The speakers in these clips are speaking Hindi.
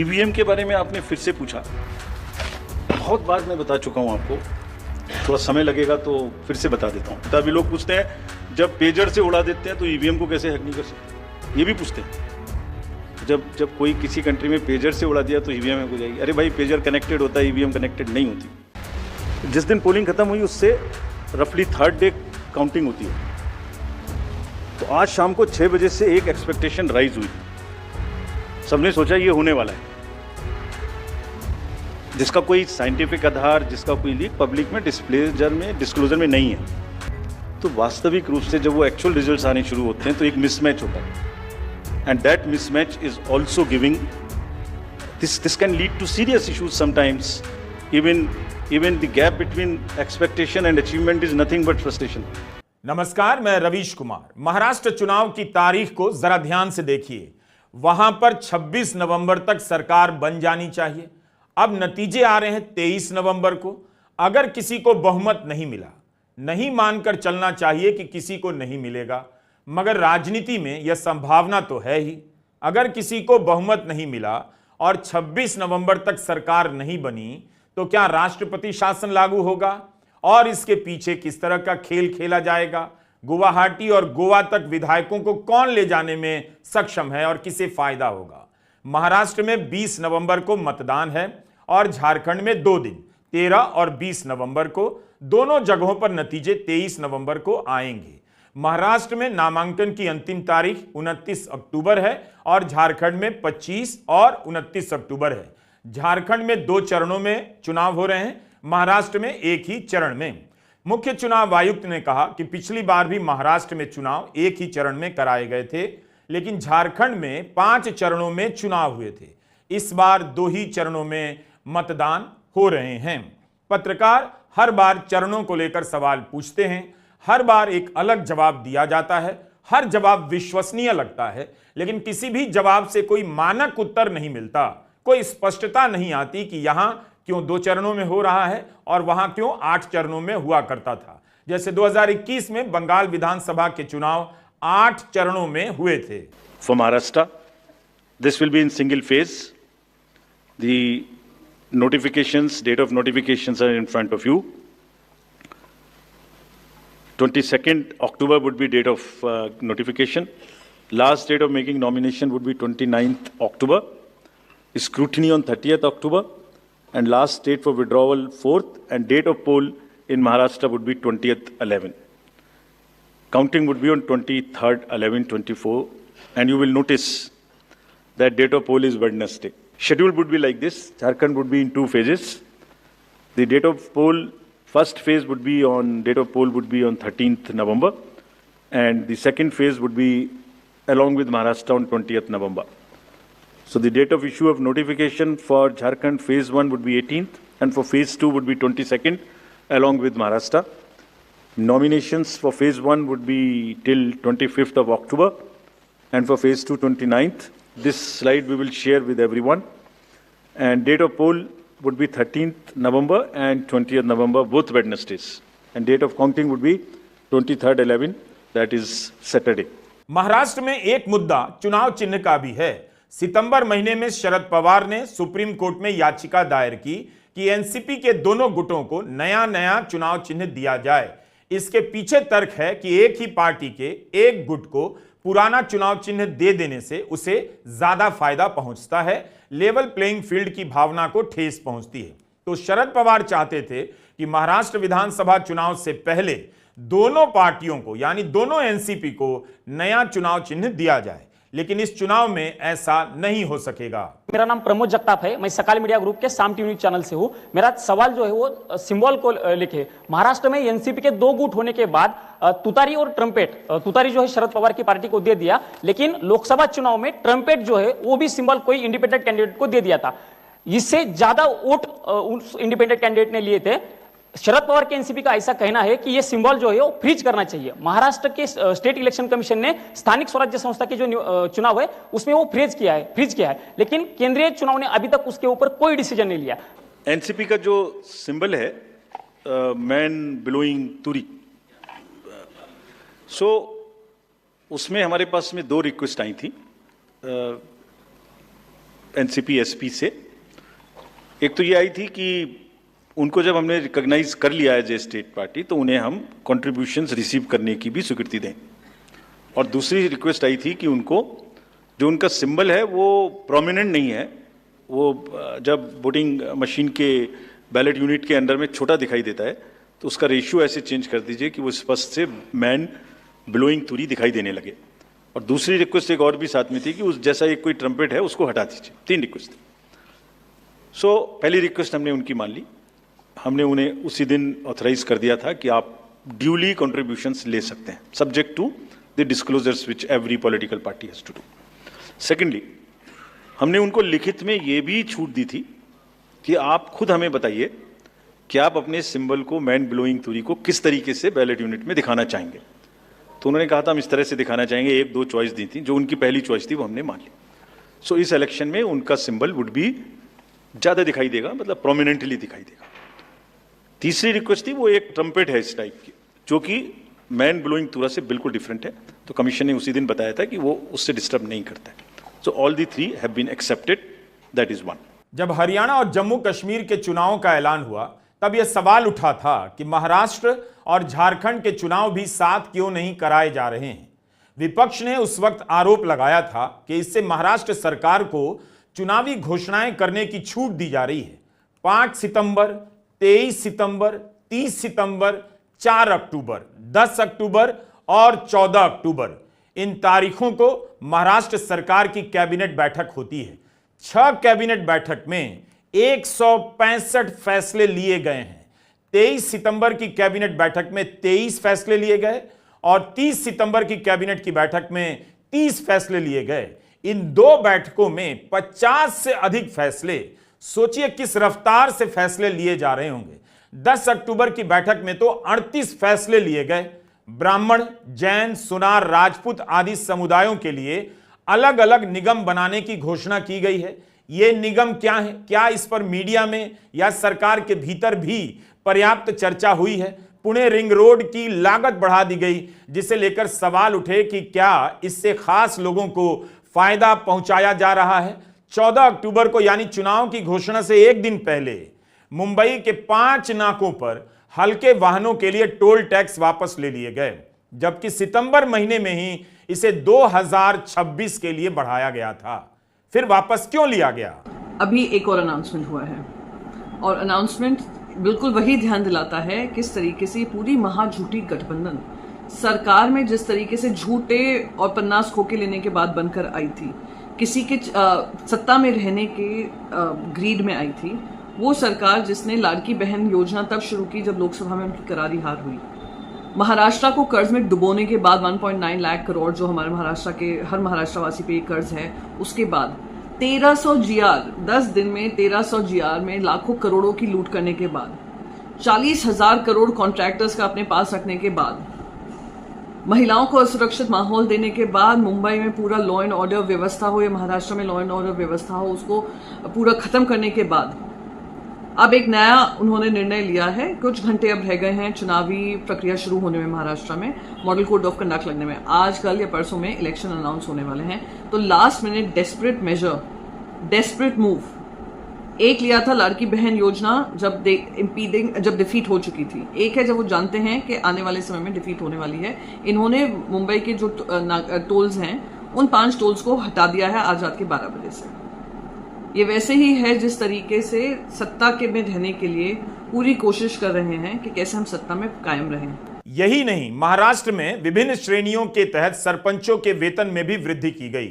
ईवीएम के बारे में आपने फिर से पूछा। बहुत बार मैं बता चुका हूं आपको, थोड़ा समय लगेगा तो फिर से बता देता हूं। तभी लोग पूछते हैं जब पेजर से उड़ा देते हैं तो ईवीएम को कैसे हैक नहीं कर सकते, ये भी पूछते हैं। जब कोई किसी कंट्री में पेजर से उड़ा दिया तो ईवीएम हैक हो जाएगी। अरे भाई, पेजर कनेक्टेड होता है, ईवीएम कनेक्टेड नहीं होती। जिस दिन पोलिंग खत्म हुई उससे रफली थर्ड डे काउंटिंग होती है। तो आज शाम को 6 बजे से एक एक्सपेक्टेशन राइज हुई। सबने सोचा ये होने वाला है, जिसका कोई साइंटिफिक आधार, जिसका कोई लीक पब्लिक में डिस्क्लोजर में नहीं है। तो वास्तविक रूप से जब वो एक्चुअल रिजल्ट्स आने शुरू होते हैं तो एक मिसमैच होता है, and that mismatch is also giving this can lead to serious issues sometimes. Even the gap between expectation and achievement is nothing but frustration. नमस्कार, मैं रवीश कुमार। महाराष्ट्र चुनाव की तारीख को जरा ध्यान से देखिए। वहां पर 26 नवंबर तक सरकार बन जानी चाहिए। अब नतीजे आ रहे हैं 23 नवंबर को। अगर किसी को बहुमत नहीं मिला, नहीं मानकर चलना चाहिए कि किसी को नहीं मिलेगा, मगर राजनीति में यह संभावना तो है ही। अगर किसी को बहुमत नहीं मिला और 26 नवंबर तक सरकार नहीं बनी तो क्या राष्ट्रपति शासन लागू होगा? और इसके पीछे किस तरह का खेल खेला जाएगा? गुवाहाटी और गोवा तक विधायकों को कौन ले जाने में सक्षम है और किसे फायदा होगा? महाराष्ट्र में 20 नवंबर को मतदान है और झारखंड में 2 दिन 13 और 20 नवंबर को। दोनों जगहों पर नतीजे 23 नवंबर को आएंगे। महाराष्ट्र में नामांकन की अंतिम तारीख 29 अक्टूबर है और झारखंड में 25 और 29 अक्टूबर है। झारखंड में 2 चरणों में चुनाव हो रहे हैं, महाराष्ट्र में एक ही चरण में। मुख्य चुनाव आयुक्त ने कहा कि पिछली बार भी महाराष्ट्र में चुनाव एक ही चरण में कराए गए थे, लेकिन झारखंड में 5 चरणों में चुनाव हुए थे। इस बार 2 ही चरणों में मतदान हो रहे हैं। पत्रकार हर बार चरणों को लेकर सवाल पूछते हैं, हर बार एक अलग जवाब दिया जाता है, हर जवाब विश्वसनीय लगता है, लेकिन किसी भी जवाब से कोई मानक उत्तर नहीं मिलता। कोई स्पष्टता नहीं आती कि यहां क्यों 2 चरणों में हो रहा है और वहां क्यों 8 चरणों में हुआ करता था। जैसे 2021 में बंगाल विधानसभा के चुनाव 8 चरणों में हुए थे। For Maharashtra, this will be in single phase. The notifications, date of notifications are in front of you. 22nd October would be date of notification. Last date of making nomination would be 29th October. Scrutiny on 30th October. And last date for withdrawal 4th, and date of poll in Maharashtra would be 20th 11. Counting would be on 23rd 11/24, and you will notice that date of poll is Wednesday. Schedule would be like this. Jharkhand would be in 2 phases. The date of poll, first phase would be on, date of poll would be on 13th November, and the second phase would be along with Maharashtra on 20th November. So the date of issue of notification for Jharkhand phase 1 would be 18th, and for phase 2 would be 22nd along with Maharashtra. Nominations for phase 1 would be till 25th of October, and for phase 2 29th. This slide we will share with everyone. And date of poll would be 13th November and 20th November, both Wednesdays. And date of counting would be 23rd 11, that is Saturday. Maharashtra में एक मुद्दा चुनाव चिन्ह का भी है। सितंबर महीने में शरद पवार ने सुप्रीम कोर्ट में याचिका दायर की कि एनसीपी के दोनों गुटों को नया नया चुनाव चिन्ह दिया जाए। इसके पीछे तर्क है कि एक ही पार्टी के एक गुट को पुराना चुनाव चिन्ह दे देने से उसे ज्यादा फायदा पहुंचता है, लेवल प्लेइंग फील्ड की भावना को ठेस पहुंचती है। तो शरद पवार चाहते थे कि महाराष्ट्र विधानसभा चुनाव से पहले दोनों पार्टियों को, यानी दोनों एनसीपी को नया चुनाव चिन्ह दिया जाए, लेकिन इस चुनाव में ऐसा नहीं हो सकेगा। मेरा नाम प्रमोद जगताप है, मैं सकाल मीडिया ग्रुप के साम टीवी न्यूज चैनल से हूं। मेरा सवाल जो है वो सिंबल को लेके, महाराष्ट्र में एनसीपी के 2 गुट होने के बाद तुतारी और ट्रम्पेट, तुतारी जो है शरद पवार की पार्टी को दे दिया, लेकिन लोकसभा चुनाव में ट्रम्पेट जो है वो भी सिंबल कोई इंडिपेंडेंट कैंडिडेट को दे दिया था। इससे ज्यादा वोट उस इंडिपेंडेंट कैंडिडेट ने लिए थे। शरद पवार के एनसीपी का ऐसा कहना है कि यह सिंबल जो है वो फ्रीज करना चाहिए। महाराष्ट्र के स्टेट इलेक्शन कमीशन ने स्थानिक स्वराज्य संस्था के जो चुनाव है उसमें वो फ्रीज किया है, लेकिन केंद्रीय चुनाव ने अभी तक उसके ऊपर कोई डिसीजन नहीं लिया। एनसीपी का जो सिंबल है मैन बिलोइंग तुरी, सो उसमें हमारे पास में 2 रिक्वेस्ट आई थी। एनसीपी एसपी से। एक तो ये आई थी कि उनको जब हमने रिकॉग्नाइज कर लिया है जे स्टेट पार्टी, तो उन्हें हम कंट्रीब्यूशंस रिसीव करने की भी स्वीकृति दें। और दूसरी रिक्वेस्ट आई थी कि उनको जो उनका सिंबल है वो प्रोमिनेंट नहीं है, वो जब वोटिंग मशीन के बैलेट यूनिट के अंदर में छोटा दिखाई देता है, तो उसका रेशियो ऐसे चेंज कर दीजिए कि वो स्पष्ट से मैन ब्लोइंग तुरी दिखाई देने लगे। और दूसरी रिक्वेस्ट एक और भी साथ में थी कि उस जैसा एक कोई ट्रम्पेट है उसको हटा दीजिए। 3 रिक्वेस्ट थी। सो पहली रिक्वेस्ट हमने उनकी मान ली, हमने उन्हें उसी दिन ऑथराइज कर दिया था कि आप ड्यूली कंट्रीब्यूशंस ले सकते हैं, subject to the disclosures which every political party has to do. Secondly, हमने उनको लिखित में ये भी छूट दी थी कि आप खुद हमें बताइए कि आप अपने सिंबल को मैन ब्लोइंग तुरी को किस तरीके से बैलेट यूनिट में दिखाना चाहेंगे। तो उन्होंने कहा था हम इस तरह से दिखाना चाहेंगे। 1-2 चॉइस दी थी, जो उनकी पहली चॉइस थी वो हमने मान ली। सो इस इलेक्शन में उनका सिंबल वुड भी ज़्यादा दिखाई देगा, मतलब प्रोमिनेंटली दिखाई देगा। तीसरी रिक्वेस्ट थी, वो एक ट्रम्पेट है इस टाइप की, जो कि मैन ब्लोइंग तुरा से बिल्कुल डिफरेंट है। तो कमीशन ने उसी दिन बताया था कि वो उससे डिस्टर्ब नहीं करता है। So all the 3 have been accepted, that is 1। जब हरियाणा और जम्मू कश्मीर के चुनाव का ऐलान हुआ, तब यह सवाल उठा था कि महाराष्ट्र और झारखंड के चुनाव भी साथ क्यों नहीं कराए जा रहे हैं। विपक्ष ने उस वक्त आरोप लगाया था कि इससे महाराष्ट्र सरकार को चुनावी घोषणाएं करने की छूट दी जा रही है। 5 सितंबर, 23 सितंबर, 30 सितंबर, 4 अक्टूबर, 10 अक्टूबर और 14 अक्टूबर, इन तारीखों को महाराष्ट्र सरकार की कैबिनेट बैठक होती है। 6 कैबिनेट बैठक में 165 फैसले लिए गए हैं। 23 सितंबर की कैबिनेट बैठक में 23 फैसले लिए गए और 30 सितंबर की कैबिनेट की बैठक में 30 फैसले लिए गए। इन 2 बैठकों में 50 से अधिक फैसले, सोचिए किस रफ्तार से फैसले लिए जा रहे होंगे। 10 अक्टूबर की बैठक में तो 38 फैसले लिए गए। ब्राह्मण, जैन, सुनार, राजपूत आदि समुदायों के लिए अलग अलग निगम बनाने की घोषणा की गई है। ये निगम क्या है? क्या इस पर मीडिया में या सरकार के भीतर भी पर्याप्त चर्चा हुई है? पुणे रिंग रोड की लागत बढ़ा दी गई, जिसे लेकर सवाल उठे कि क्या इससे खास लोगों को फायदा पहुंचाया जा रहा है। 14 अक्टूबर को यानी चुनाव की घोषणा से एक दिन पहले मुंबई के 5 नाकों पर हल्के वाहनों के लिए टोल टैक्स वापस ले लिए गए, जबकि सितंबर महीने में ही इसे 2026 के लिए बढ़ाया गया था। फिर वापस क्यों लिया गया? अभी एक और अनाउंसमेंट हुआ है और अनाउंसमेंट बिल्कुल वही ध्यान दिलाता है किस तरीके से पूरी महाझूठी गठबंधन सरकार में जिस तरीके से झूठे और पन्नास खोके लेने के बाद बनकर आई थी, किसी के सत्ता में रहने के ग्रीड में आई थी, वो सरकार जिसने लाड़की बहन योजना तब शुरू की जब लोकसभा में उनकी करारी हार हुई। महाराष्ट्र को कर्ज में डुबोने के बाद 1.9 लाख करोड़ जो हमारे महाराष्ट्र के हर महाराष्ट्रवासी पे कर्ज है, उसके बाद 1300 GR 10 दिन में 1300 GR में लाखों करोड़ों की लूट करने के बाद 40,000 करोड़ कॉन्ट्रैक्टर्स का अपने पास रखने के बाद, महिलाओं को असुरक्षित माहौल देने के बाद, मुंबई में पूरा लॉ एंड ऑर्डर व्यवस्था हो या महाराष्ट्र में लॉ एंड ऑर्डर व्यवस्था हो, उसको पूरा खत्म करने के बाद अब एक नया उन्होंने निर्णय लिया है। कुछ घंटे अब रह गए हैं चुनावी प्रक्रिया शुरू होने में, महाराष्ट्र में मॉडल कोड ऑफ कंडक्ट लगने में। आज कल या परसों में इलेक्शन अनाउंस होने वाले हैं। तो last minute desperate major, desperate move एक लिया था लाड़की बहन योजना जब डिफीट हो चुकी थी। एक है जब वो जानते हैं कि आने वाले समय में डिफीट होने वाली है। इन्होंने मुंबई के जो टोल्स हैं उन 5 टोल्स को हटा दिया है आज रात के 12 बजे से। ये वैसे ही है जिस तरीके से सत्ता के में रहने के लिए पूरी कोशिश कर रहे हैं कि कैसे हम सत्ता में कायम रहें। यही नहीं, महाराष्ट्र में विभिन्न श्रेणियों के तहत सरपंचों के वेतन में भी वृद्धि की गई।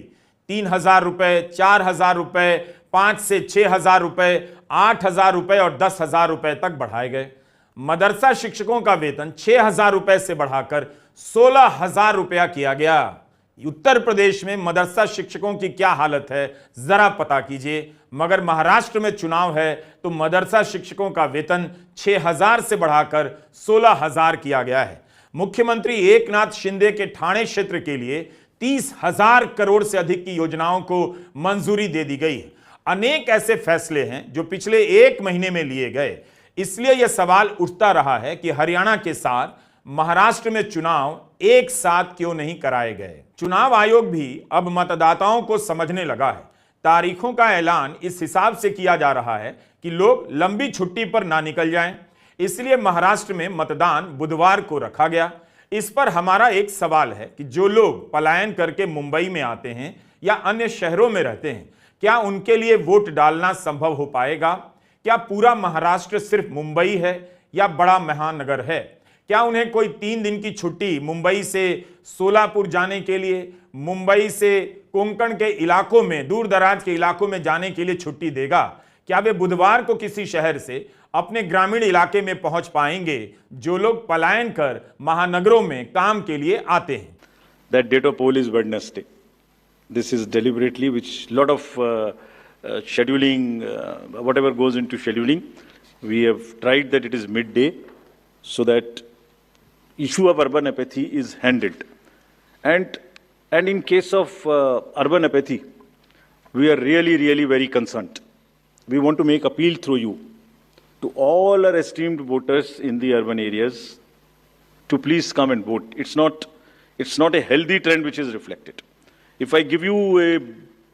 3,000 रुपए, 4,000 रुपए, 5 से 6,000 रुपए, 8,000 रुपए और 10,000 रुपए तक बढ़ाए गए। मदरसा शिक्षकों का वेतन 6,000 रुपए से बढ़ाकर 16,000 रुपया किया गया। उत्तर प्रदेश में मदरसा शिक्षकों की क्या हालत है जरा पता कीजिए। मगर महाराष्ट्र में चुनाव है तो मदरसा शिक्षकों का वेतन 6,000 से बढ़ाकर 16,000 किया गया है। मुख्यमंत्री एकनाथ शिंदे के ठाणे क्षेत्र के लिए 30,000 करोड़ से अधिक की योजनाओं को मंजूरी दे दी गई है। अनेक ऐसे फैसले हैं जो पिछले 1 महीने में लिए गए। इसलिए यह सवाल उठता रहा है कि हरियाणा के साथ महाराष्ट्र में चुनाव एक साथ क्यों नहीं कराए गए। चुनाव आयोग भी अब मतदाताओं को समझने लगा है। तारीखों का ऐलान इस हिसाब से किया जा रहा है कि लोग लंबी छुट्टी पर ना निकल जाएं, इसलिए महाराष्ट्र में मतदान बुधवार को रखा गया। इस पर हमारा एक सवाल है कि जो लोग पलायन करके मुंबई में आते हैं या अन्य शहरों में रहते हैं, क्या उनके लिए वोट डालना संभव हो पाएगा? क्या पूरा महाराष्ट्र सिर्फ मुंबई है या बड़ा महानगर है? क्या उन्हें कोई 3 दिन की छुट्टी मुंबई से सोलापुर जाने के लिए, मुंबई से कोंकण के इलाकों में, दूर दराज के इलाकों में जाने के लिए छुट्टी देगा? क्या वे बुधवार को किसी शहर से अपने ग्रामीण इलाके में पहुंच पाएंगे जो लोग पलायन कर महानगरों में काम के लिए आते हैं? That date of poll is Wednesday. This is deliberately, which lot of scheduling, whatever goes into scheduling, we have tried that it is midday, so that issue of urban apathy is handled. And in case of urban apathy, we are really very concerned. We want to make appeal through you to all our esteemed voters in the urban areas to please come and vote. It's not a healthy trend which is reflected. If I give you a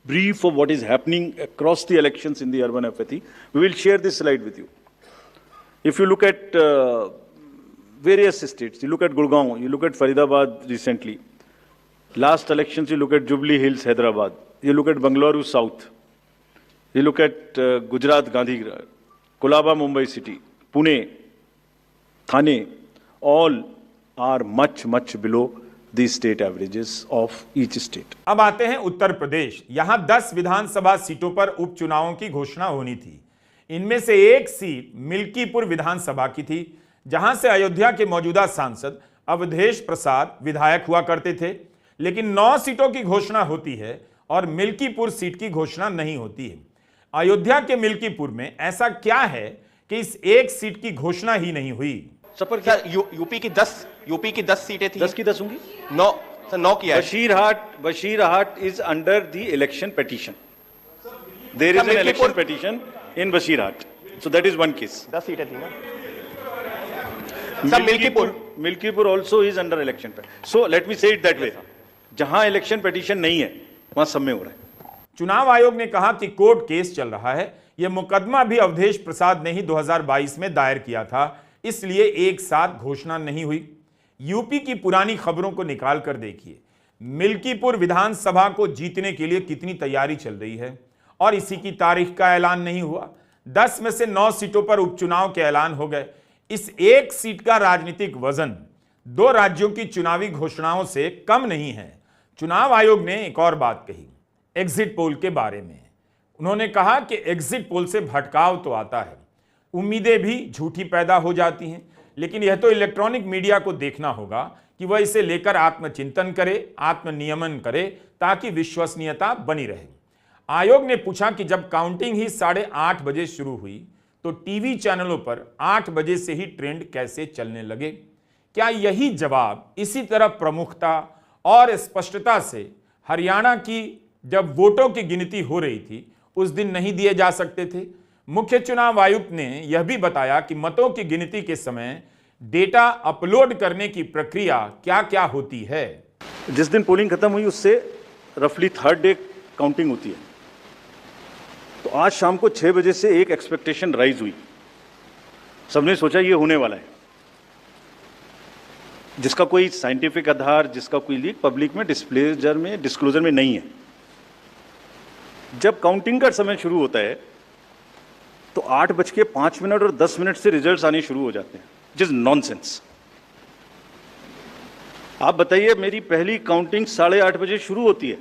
brief of what is happening across the elections in the urban apathy, we will share this slide with you. If you look at various states, you look at Gurgaon, you look at Faridabad recently. Last elections, you look at Jubilee Hills, Hyderabad. You look at Bangalore South. You look at Gujarat, Gandhigram, Kolaba, Mumbai City, Pune, Thane, all are much below the state averages of each state. अब आते हैं उत्तर प्रदेश। यहां 10 विधानसभा सीटों पर उपचुनावों की घोषणा होनी थी। इनमें से एक सीट मिल्कीपुर विधानसभा की थी, जहां से अयोध्या के मौजूदा सांसद अवधेश प्रसाद विधायक हुआ करते थे। लेकिन 9 सीटों की घोषणा होती है और मिल्कीपुर सीट की घोषणा नहीं होती है। अयोध्या के मिल्कीपुर में ऐसा क्या है कि इस एक सीट की घोषणा ही नहीं हुई? सर, यूपी की 10 सीटें थी। 10 की 10 होंगी? 9 किया है। Bashirhat is under the election petition. There is an election petition in Bashirhat. So that is one case. 10 सीटें थी ना sir. Milkipur also is under election petition. So let me say it that way. जहां election petition नहीं है, वहां सब में हो रहा है। चुनाव आयोग ने कहा कि कोर्ट केस चल रहा है। यह मुकदमा भी अवधेश प्रसाद ने ही 2022 में दायर किया था, इसलिए एक साथ घोषणा नहीं हुई। यूपी की पुरानी खबरों को निकाल कर देखिए, मिल्कीपुर विधानसभा को जीतने के लिए कितनी तैयारी चल रही है और इसी की तारीख का ऐलान नहीं हुआ। 10 में से 9 सीटों पर उपचुनाव के ऐलान हो गए। इस एक सीट का राजनीतिक वजन 2 राज्यों की चुनावी घोषणाओं से कम नहीं है। चुनाव आयोग ने एक और बात कही एग्जिट पोल के बारे में। उन्होंने कहा कि एग्जिट पोल से भटकाव तो आता है, उम्मीदें भी झूठी पैदा हो जाती हैं, लेकिन यह तो इलेक्ट्रॉनिक मीडिया को देखना होगा कि वह इसे लेकर आत्मचिंतन करे, आत्मनियमन करे, ताकि विश्वसनीयता बनी रहे। आयोग ने पूछा कि जब काउंटिंग ही 8:30 बजे शुरू हुई तो टीवी चैनलों पर 8 बजे से ही ट्रेंड कैसे चलने लगे? क्या यही जवाब इसी तरह प्रमुखता और स्पष्टता से हरियाणा की जब वोटों की गिनती हो रही थी उस दिन नहीं दिए जा सकते थे? मुख्य चुनाव आयुक्त ने यह भी बताया कि मतों की गिनती के समय डेटा अपलोड करने की प्रक्रिया क्या होती है। जिस दिन पोलिंग खत्म हुई उससे रफली 3rd डे काउंटिंग होती है। तो आज शाम को 6 बजे से एक एक्सपेक्टेशन राइज हुई। सबने सोचा ये होने वाला है, जिसका कोई साइंटिफिक आधार, जिसका कोई लीक पब्लिक में डिस्क्लोजर में नहीं है। जब काउंटिंग का समय शुरू होता है तो 8:05 और 10 मिनट से रिजल्ट्स आने शुरू हो जाते हैं, जिस नॉनसेंस। आप बताइए, मेरी पहली काउंटिंग 8:30 बजे शुरू होती है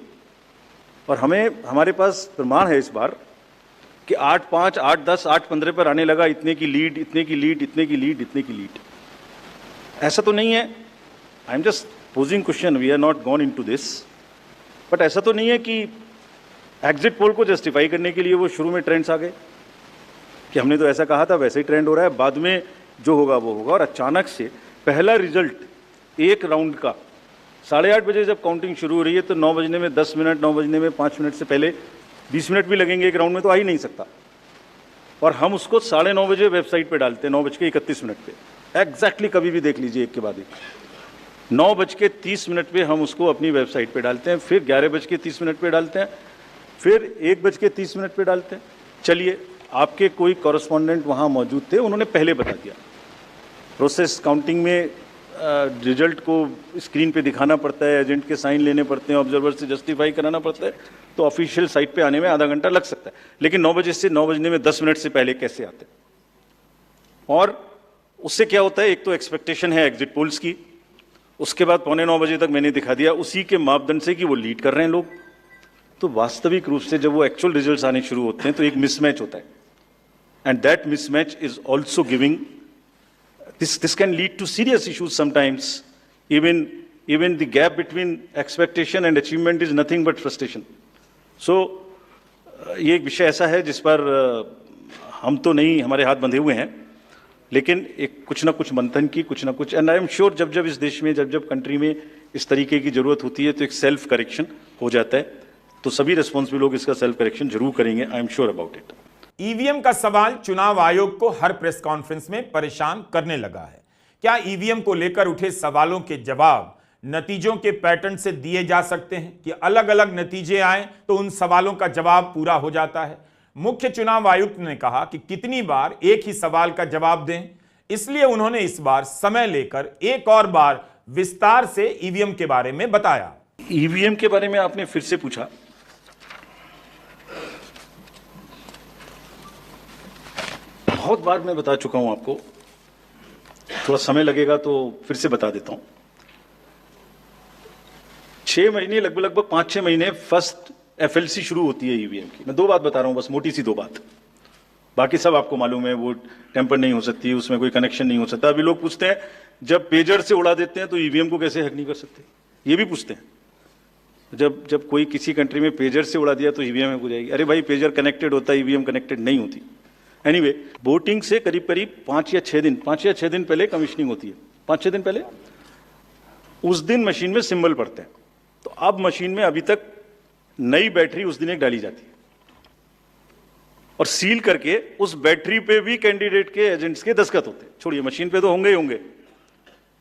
और हमारे पास प्रमाण है इस बार कि 8:05, 8:10, 8:15 पर आने लगा इतने की लीड, इतने की लीड, इतने की लीड, इतने की लीड। ऐसा तो नहीं है, I am just posing question, we are not gone into this, but ऐसा तो नहीं है कि एग्जिट पोल को जस्टिफाई करने के लिए वो शुरू में ट्रेंड्स आ गए कि हमने तो ऐसा कहा था, वैसे ही ट्रेंड हो रहा है, बाद में जो होगा वो होगा। और अचानक से पहला रिजल्ट एक राउंड का 8:30 बजे जब काउंटिंग शुरू हो रही है तो 9 बजने में 10 मिनट, 9 बजने में 5 मिनट से पहले 20 मिनट भी लगेंगे एक राउंड में, तो आ ही नहीं सकता। और हम उसको 9:30 बजे वेबसाइट पे डालते हैं, 9:31 पे एग्जैक्टली, कभी भी देख लीजिए एक के बाद एक। 9:30 पे हम उसको अपनी वेबसाइट पे डालते हैं, फिर 11:30 पे डालते हैं, फिर 1:30 पे डालते हैं। चलिए, आपके कोई कॉरेस्पॉन्डेंट वहाँ मौजूद थे, उन्होंने पहले बता दिया। प्रोसेस काउंटिंग में रिजल्ट को स्क्रीन पे दिखाना पड़ता है, एजेंट के साइन लेने पड़ते हैं, ऑब्जर्वर से जस्टिफाई कराना पड़ता है, तो ऑफिशियल साइट पे आने में आधा घंटा लग सकता है। लेकिन 9 बजे से 9 बजने में 10 मिनट से पहले कैसे आते हैं? और उससे क्या होता है, एक तो एक्सपेक्टेशन है एग्जिट पोल्स की, उसके बाद 8:45 बजे तक मैंने दिखा दिया उसी के मापदंड से कि वो लीड कर रहे हैं लोग। तो वास्तविक रूप से जब वो एक्चुअल रिजल्ट्स आने शुरू होते हैं तो एक मिसमैच होता है, and that mismatch is also giving this can lead to serious issues sometimes. Even the gap between expectation and achievement is nothing but frustration. So ये एक विषय ऐसा है जिस पर हम तो नहीं, हमारे हाथ बंधे हुए हैं, लेकिन एक कुछ ना कुछ मंथन की, कुछ ना कुछ, एंड आई एम श्योर जब इस देश में जब कंट्री में इस तरीके की जरूरत होती है तो एक सेल्फ करेक्शन हो जाता है। तो सभी रिस्पॉन्सिबल लोग इसका सेल्फ करेक्शन जरूर करेंगे, I am sure about it. EVM का सवाल चुनाव आयोग को हर प्रेस कॉन्फ्रेंस में परेशान करने लगा है। क्या ईवीएम को लेकर उठे सवालों के जवाब नतीजों के पैटर्न से दिए जा सकते हैं कि अलग अलग नतीजे आए तो उन सवालों का जवाब पूरा हो जाता है? मुख्य चुनाव आयुक्त ने कहा कि कितनी बार एक ही सवाल का जवाब दें, इसलिए उन्होंने इस बार समय लेकर एक और बार विस्तार से ईवीएम के बारे में बताया। ईवीएम के बारे में आपने फिर से पूछा। बहुत बार मैं बता चुका हूं आपको, थोड़ा समय लगेगा तो फिर से बता देता हूं। 6 महीने, लगभग 5-6 महीने फर्स्ट एफएलसी शुरू होती है ईवीएम की। मैं 2 बात बता रहा हूं, बस मोटी सी 2 बात, बाकी सब आपको मालूम है। वो टेम्पर नहीं हो सकती, उसमें कोई कनेक्शन नहीं हो सकता। अभी लोग पूछते हैं जब पेजर से उड़ा देते हैं तो ईवीएम को कैसे हैक नहीं कर सकते, ये भी पूछते हैं। जब कोई किसी कंट्री में पेजर से उड़ा दिया तो ईवीएम हैक हो जाएगी। अरे भाई, पेजर कनेक्टेड होता है, ईवीएम कनेक्टेड नहीं होती। एनीवे, वोटिंग से करीब 5 या 6 दिन पहले कमीशनिंग होती है। 5-6 दिन पहले उस दिन मशीन में सिंबल पड़ते हैं। तो अब मशीन में अभी तक नई बैटरी उस दिन एक डाली जाती है और सील करके उस बैटरी पे भी कैंडिडेट के एजेंट्स के दस्तखत होते हैं। छोड़िए, मशीन पे तो होंगे ही होंगे,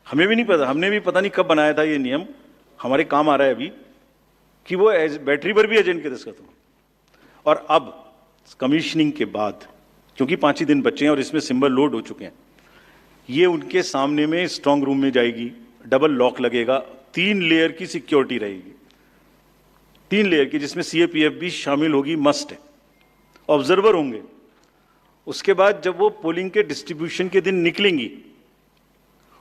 हमें भी नहीं पता, हमने भी पता नहीं कब बनाया था ये नियम, हमारे काम आ रहा है अभी कि वो बैटरी पर भी एजेंट के दस्तखत हो। और अब कमीशनिंग के बाद, क्योंकि 5 ही दिन बचे हैं और इसमें सिंबल लोड हो चुके हैं, ये उनके सामने में स्ट्रांग रूम में जाएगी, डबल लॉक लगेगा, 3 लेयर की सिक्योरिटी रहेगी, 3 लेयर की, जिसमें सीएपीएफ भी शामिल होगी, मस्ट है। ऑब्जर्वर होंगे। उसके बाद जब वो पोलिंग के डिस्ट्रीब्यूशन के दिन निकलेंगी,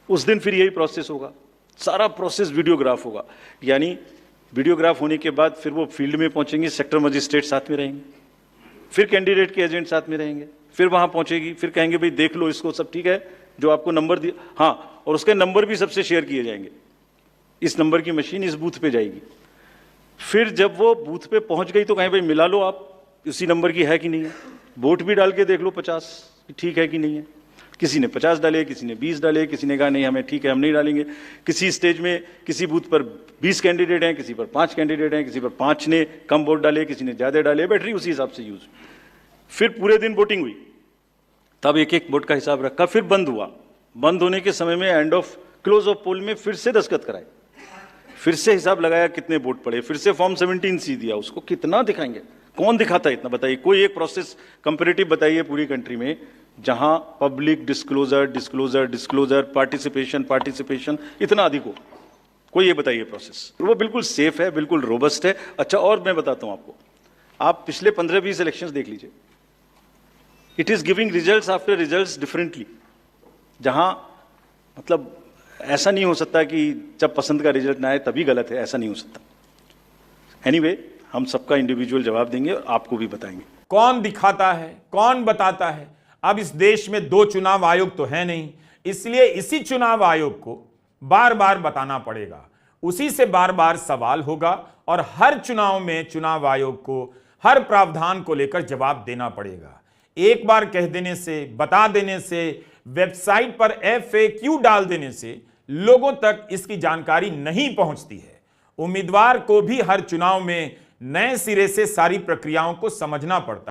उस दिन फिर यही प्रोसेस होगा, सारा प्रोसेस वीडियोग्राफ होगा। यानी वीडियोग्राफ होने के बाद फिर वो फील्ड में पहुंचेंगे, सेक्टर मजिस्ट्रेट साथ में रहेंगे, फिर कैंडिडेट के एजेंट साथ में रहेंगे, फिर वहां पहुंचेगी, फिर कहेंगे भाई देख लो इसको, सब ठीक है, जो आपको नंबर दिया, हाँ, और उसके नंबर भी सबसे शेयर किए जाएंगे। इस नंबर की मशीन इस बूथ पे जाएगी। फिर जब वो बूथ पे पहुंच गई तो कहें भाई मिला लो आप, उसी नंबर की है कि नहीं है, वोट भी डाल के देख लो 50 ठीक है कि नहीं है। किसी ने 50 डाले, किसी ने 20 डाले, किसी ने कहा नहीं हमें ठीक है, हम नहीं डालेंगे। किसी स्टेज में किसी बूथ पर 20 कैंडिडेट हैं, किसी पर 5 कैंडिडेट हैं, किसी पर 5 ने कम वोट डाले, किसी ने ज्यादा डाले, बैटरी उसी हिसाब से यूज। फिर पूरे दिन वोटिंग हुई, तब एक एक वोट का हिसाब रखा, फिर बंद हुआ। बंद होने के समय में एंड ऑफ क्लोज ऑफ पोल में फिर से दस्तखत कराए, फिर से हिसाब लगाया कितने वोट पड़े, फिर से फॉर्म 17C दिया। उसको कितना दिखाएंगे, कौन दिखाता है इतना, बताइए। कोई एक प्रोसेस कंपैरेटिव बताइए पूरी कंट्री में जहां पब्लिक डिस्क्लोजर पार्टिसिपेशन इतना अधिक हो, कोई ये बताइए प्रोसेस। वो बिल्कुल सेफ है, बिल्कुल रोबस्ट है। अच्छा, और मैं बताता हूं आपको, आप पिछले 15-20 इलेक्शंस देख लीजिए, it is giving results after results differently. जहां मतलब ऐसा नहीं हो सकता कि जब पसंद का रिजल्ट ना आए तभी गलत है, ऐसा नहीं हो सकता। एनीवे, हम सबका इंडिविजुअल जवाब देंगे और आपको भी बताएंगे। कौन दिखाता है, कौन बताता है? अब इस देश में 2 चुनाव आयोग तो है नहीं, इसलिए इसी चुनाव आयोग को बार बार बताना पड़ेगा, उसी से बार बार सवाल होगा और हर चुनाव में चुनाव आयोग को हर प्रावधान को लेकर जवाब देना पड़ेगा। एक बार कह देने से, बता देने से, वेबसाइट पर FAQ डाल देने से लोगों तक इसकी जानकारी नहीं पहुंचती है। उम्मीदवार को भी हर चुनाव में नए सिरे से सारी प्रक्रियाओं को समझना पड़ता है।